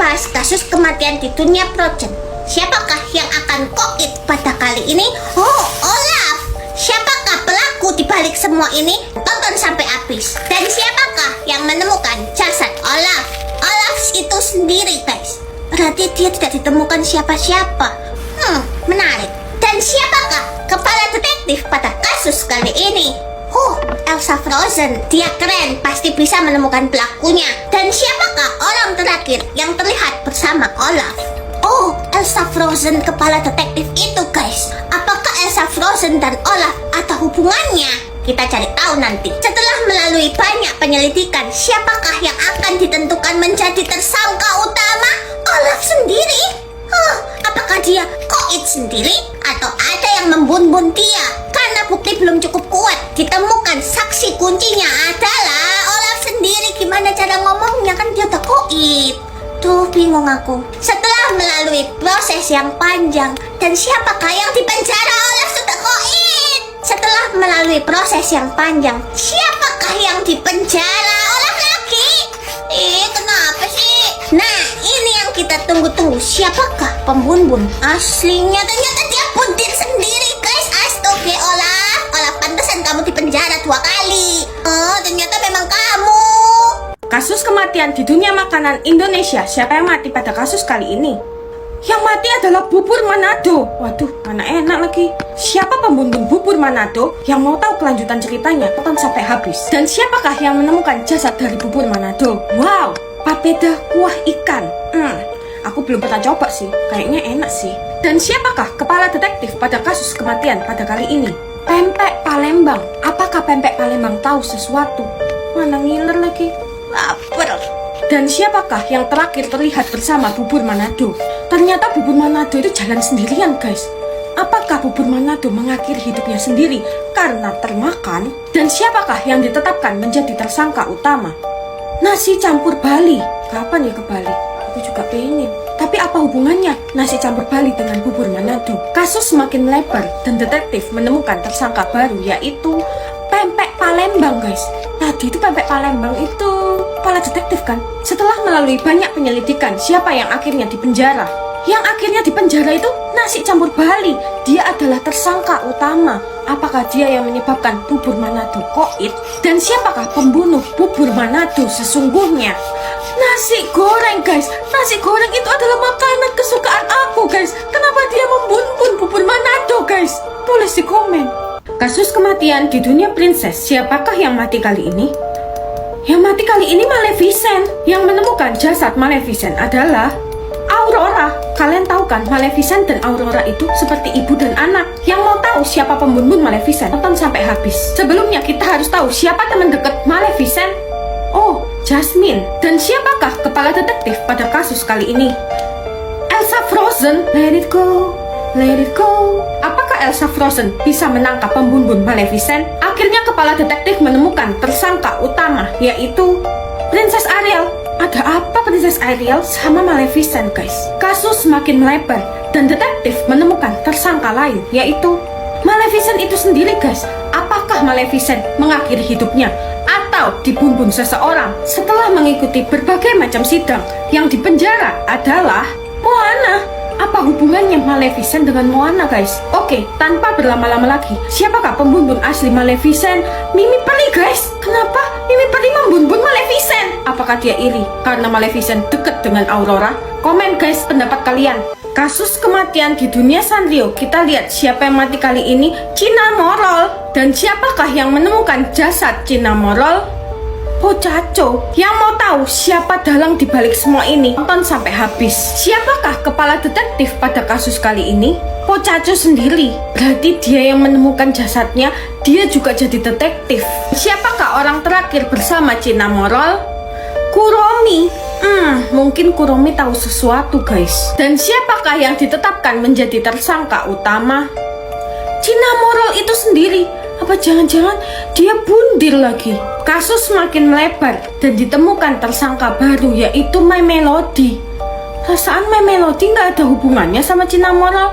membahas kasus kematian di dunia Frozen. Siapakah yang akan koit pada kali ini? Oh, Olaf. Siapakah pelaku di balik semua ini? Tonton sampai habis. Dan siapakah yang menemukan jasad Olaf? Olaf itu sendiri, guys. Berarti dia tidak ditemukan siapa-siapa. Menarik. Dan siapakah kepala detektif pada kasus kali ini? Elsa Frozen. Dia keren, pasti bisa menemukan pelakunya. Dan siapakah orang terakhir yang terlihat bersama Olaf? Elsa Frozen kepala detektif itu, guys. Apakah Elsa Frozen dan Olaf ada hubungannya? Kita cari tahu nanti. Setelah melalui banyak penyelidikan, siapakah yang akan ditentukan menjadi tersangka utama? Olaf sendiri? Apakah dia koit sendiri? Atau ada yang membun-bun dia? Karena bukti belum cukup kuat, ditemukan saksi kuncinya adalah Olaf sendiri. Gimana cara ngomongnya, kan dia udah koit. Tuh, bingung aku. Setelah melalui proses yang panjang, dan siapakah yang dipenjara? Olaf sudah koit. Setelah melalui proses yang panjang, siapakah yang dipenjara? Olaf lagi. Kenapa sih? Nah, ini yang kita tunggu-tunggu. Siapakah pembunuh aslinya? Ternyata dia buntir sendiri, guys. Astaga, Olaf. Olaf, pantesan kamu dipenjara 2 kali. Ternyata memang kamu. Kasus kematian di dunia makanan Indonesia. Siapa yang mati pada kasus kali ini? Yang mati adalah bubur Manado. Waduh, mana enak lagi. Siapa pembunuh bubur Manado? Yang mau tahu kelanjutan ceritanya, tonton sampai habis. Dan siapakah yang menemukan jasad dari bubur Manado? Wow, papeda kuah ikan. Aku belum pernah coba sih. Kayaknya enak sih. Dan siapakah kepala detektif pada kasus kematian pada kali ini? Pempek Palembang. Apakah Pempek Palembang tahu sesuatu? Mana ngiler lagi. Lapar. Dan siapakah yang terakhir terlihat bersama bubur Manado? Ternyata bubur Manado itu jalan sendirian, guys. Apakah bubur Manado mengakhiri hidupnya sendiri karena termakan? Dan siapakah yang ditetapkan menjadi tersangka utama? Nasi campur Bali. Kapan ya ke Bali? Aku juga pengen. Tapi apa hubungannya nasi campur Bali dengan bubur Manado? Kasus semakin melebar dan detektif menemukan tersangka baru, yaitu Pempek Palembang, guys. Tadi itu Pempek Palembang itu kepala detektif kan? Setelah melalui banyak penyelidikan, siapa yang akhirnya dipenjara? Yang akhirnya dipenjara itu nasi campur Bali. Dia adalah tersangka utama. Apakah dia yang menyebabkan bubur Manado koit? Dan siapakah pembunuh bubur Manado sesungguhnya? Nasi goreng, guys. Nasi goreng itu adalah makanan kesukaan aku, guys. Kenapa dia membunuh bubur Manado, guys? Tulis di komen. Kasus kematian di dunia princess. Siapakah yang mati kali ini? Yang mati kali ini Maleficent. Yang menemukan jasad Maleficent adalah Aurora. Kalian tahu kan, Maleficent dan Aurora itu seperti ibu dan anak. Yang mau tahu siapa pembunuh Maleficent, tonton sampai habis. Sebelumnya kita harus tahu siapa teman dekat Maleficent. Jasmine. Dan siapakah kepala detektif pada kasus kali ini? Elsa Frozen. Let it go, let it go. Apakah Elsa Frozen bisa menangkap pembunuh Maleficent? Akhirnya kepala detektif menemukan tersangka utama, yaitu Princess Ariel. Ada apa Princess Ariel sama Maleficent, guys? Kasus semakin melebar dan detektif menemukan tersangka lain, yaitu Maleficent itu sendiri, guys. Apakah Maleficent mengakhiri hidupnya atau dibunuh seseorang? Setelah mengikuti berbagai macam sidang, yang dipenjara adalah Moana. Apa hubungannya Maleficent dengan Moana, guys? Oke, tanpa berlama-lama lagi, siapakah pembunuh asli Maleficent? Mimi Peri, guys. Kenapa Mimi Peri membunuh Maleficent? Apakah dia iri karena Maleficent dekat dengan Aurora? Komen, guys, pendapat kalian. Kasus kematian di dunia Sanrio. Kita lihat siapa yang mati kali ini. Cinnamoroll. Dan siapakah yang menemukan jasad Cinnamoroll? Pocaco. Yang mau tahu siapa dalang di balik semua ini, tonton sampai habis. Siapakah kepala detektif pada kasus kali ini? Pocaco sendiri. Berarti dia yang menemukan jasadnya, dia juga jadi detektif. Siapakah orang terakhir bersama Cinnamoroll? Kuromi. Mungkin Kuromi tahu sesuatu, guys. Dan siapakah yang ditetapkan menjadi tersangka utama? Cinnamoroll itu sendiri. Apa jangan-jangan dia bundir lagi? Kasus semakin melebar dan ditemukan tersangka baru, yaitu My Melody. Perasaan My Melody nggak ada hubungannya sama Cinnamoroll.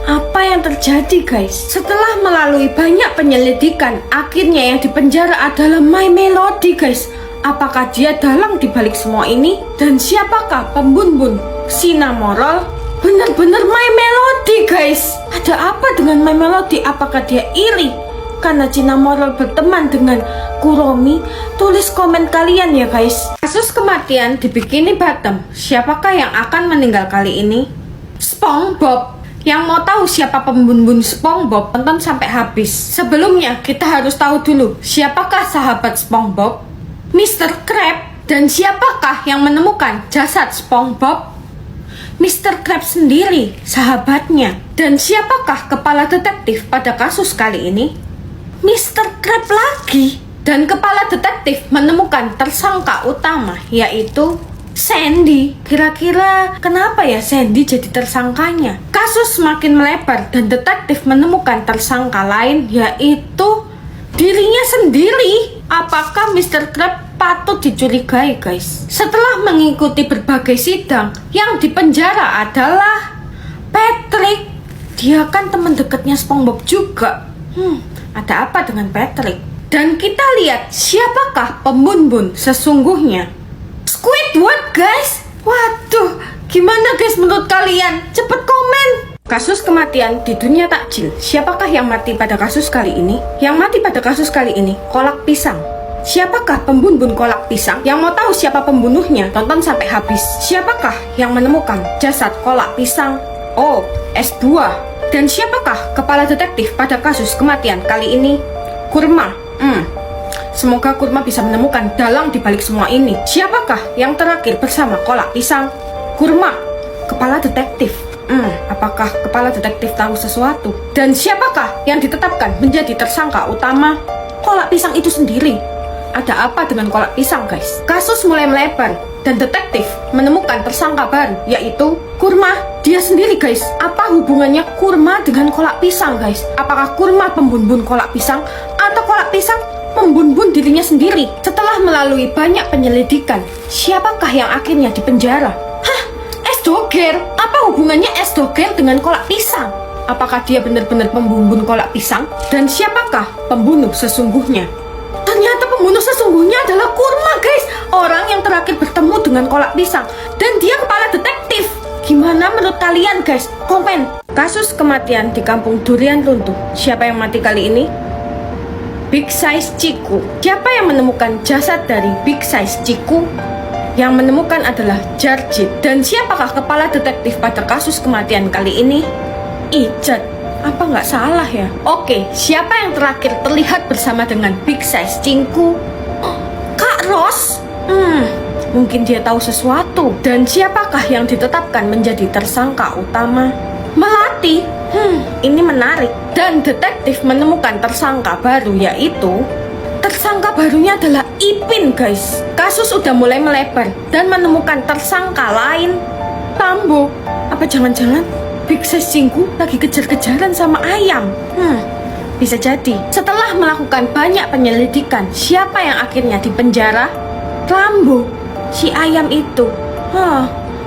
Apa yang terjadi, guys? Setelah melalui banyak penyelidikan, akhirnya yang dipenjara adalah My Melody, guys. Apakah dia dalang di balik semua ini? Dan siapakah pembunbun Cinnamoroll? Benar-benar My Melody, guys. Ada apa dengan My Melody? Apakah dia iri karena Cinnamoroll berteman dengan Kuromi? Tulis komen kalian ya, guys. Kasus kematian di Bikini Bottom. Siapakah yang akan meninggal kali ini? SpongeBob. Yang mau tahu siapa pembunbun SpongeBob, tonton sampai habis. Sebelumnya, kita harus tahu dulu siapakah sahabat SpongeBob? Mr. Krabs. Dan siapakah yang menemukan jasad SpongeBob? Mr. Krabs sendiri, sahabatnya. Dan siapakah kepala detektif pada kasus kali ini? Mr. Krabs lagi. Dan kepala detektif menemukan tersangka utama, yaitu Sandy. Kira-kira kenapa ya Sandy jadi tersangkanya? Kasus semakin melebar dan detektif menemukan tersangka lain, yaitu dirinya sendiri. Apakah Mr. Krabs patut dicurigai, guys? Setelah mengikuti berbagai sidang, yang dipenjara adalah Patrick. Dia kan teman dekatnya SpongeBob juga. Ada apa dengan Patrick? Dan kita lihat siapakah pembunbun sesungguhnya. Squidward, guys. Waduh, gimana guys menurut kalian? Cepet komen. Kasus kematian di dunia takjil. Siapakah yang mati pada kasus kali ini? Yang mati pada kasus kali ini, kolak pisang. Siapakah pembunbun kolak pisang? Yang mau tahu siapa pembunuhnya, tonton sampai habis. Siapakah yang menemukan jasad kolak pisang? Oh, S2. Dan siapakah kepala detektif pada kasus kematian kali ini? Kurma. Semoga Kurma bisa menemukan dalang di balik semua ini. Siapakah yang terakhir bersama kolak pisang? Kurma, kepala detektif. Apakah kepala detektif tahu sesuatu? Dan siapakah yang ditetapkan menjadi tersangka utama? Kolak pisang itu sendiri. Ada apa dengan kolak pisang, guys? Kasus mulai melebar dan detektif menemukan tersangka baru, yaitu Kurma. Dia sendiri, guys. Apa hubungannya Kurma dengan kolak pisang, guys? Apakah Kurma pembunbun kolak pisang atau kolak pisang membunbun dirinya sendiri? Setelah melalui banyak penyelidikan, siapakah yang akhirnya dipenjara? Hah? Es Doger? Apa hubungannya es Doger dengan kolak pisang? Apakah dia benar-benar pembunbun kolak pisang? Dan siapakah pembunuh sesungguhnya? Ternyata pembunuh sesungguhnya adalah Kurma, guys. Orang yang terakhir bertemu dengan kolak pisang. Dan dia kepala detektif. Gimana menurut kalian, guys? Komen. Kasus kematian di kampung durian runtuh. Siapa yang mati kali ini? Big Size Chiku. Siapa yang menemukan jasad dari Big Size Chiku? Yang menemukan adalah Jarjit. Dan siapakah kepala detektif pada kasus kematian kali ini? Ijat. Apa nggak salah ya? Oke, siapa yang terakhir terlihat bersama dengan Big Size Chiku? Kak Ros? Mungkin dia tahu sesuatu. Dan siapakah yang ditetapkan menjadi tersangka utama? Melati. Ini menarik. Dan detektif menemukan tersangka baru, yaitu tersangka barunya adalah Ipin, guys. Kasus udah mulai melebar dan menemukan tersangka lain, Tambo. Apa jangan-jangan Big Size Chiku lagi kejar-kejaran sama ayam? Bisa jadi. Setelah melakukan banyak penyelidikan, siapa yang akhirnya dipenjara? Rambo, si ayam itu.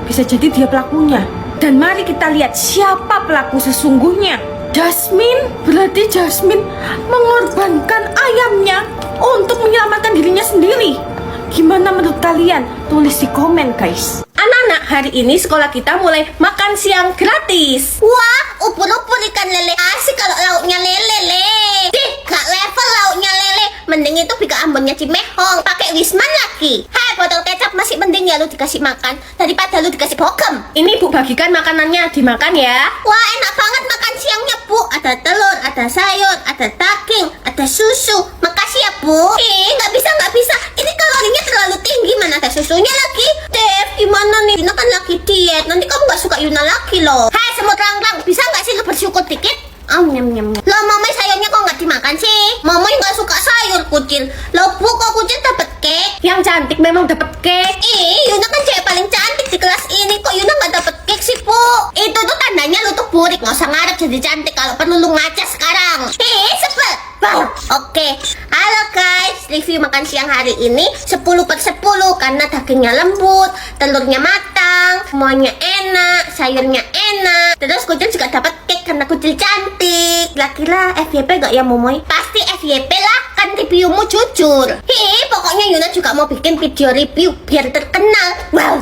Bisa jadi dia pelakunya. Dan mari kita lihat siapa pelaku sesungguhnya. Jasmine. Berarti Jasmine mengorbankan ayamnya untuk menyelamatkan dirinya sendiri. Gimana menurut kalian? Tulis di komen, guys. Anak-anak, hari ini sekolah kita mulai makan siang gratis. Wah, upur-upur ikan lele. Asik kalau lauknya lele. Gak level lauknya lele. Mending itu bika ambonnya Cimehong. Pakai Wisman lagi. Hai, botol kecap masih mending ya lu dikasih makan daripada lu dikasih bokem. Ini Bu bagikan makanannya, dimakan ya. Wah, enak banget makan siangnya, Bu. Ada telur, ada sayur, ada daging, ada susu. Makasih ya, Bu. Nggak bisa. Ini kalorinya terlalu tinggi. Mana ada susunya lagi? Dev, gimana nih? Yuna kan lagi diet. Nanti kamu nggak suka Yuna lagi loh. Hai, semut rang-rang. Bisa nggak sih lu bersyukur dikit? Nyam. Loh, Momoy sayurnya kok nggak dimakan sih? Momoy nggak suka sayur, kucil. Loh, Bu, kok kucil dapet cake? Yang cantik memang dapat cake. Yuna kan cewek paling cantik di kelas ini. Kok Yuna nggak dapet cake sih, Bu? Itu tuh tandanya lu tuh burik. Nggak usah ngarep jadi cantik kalau perlu lu ngaca sekarang. Sebel. Oke. Halo guys, review makan siang hari ini 10/10 karena dagingnya lembut, telurnya matang, semuanya enak, sayurnya enak. Terus kucil juga dapat cake karena kucil cantik. Kira-kira FYP gak ya, Momoy? Pasti FYP lah. kan reviewmu jujur. Pokoknya Yuna juga mau bikin video review biar terkenal. Wow,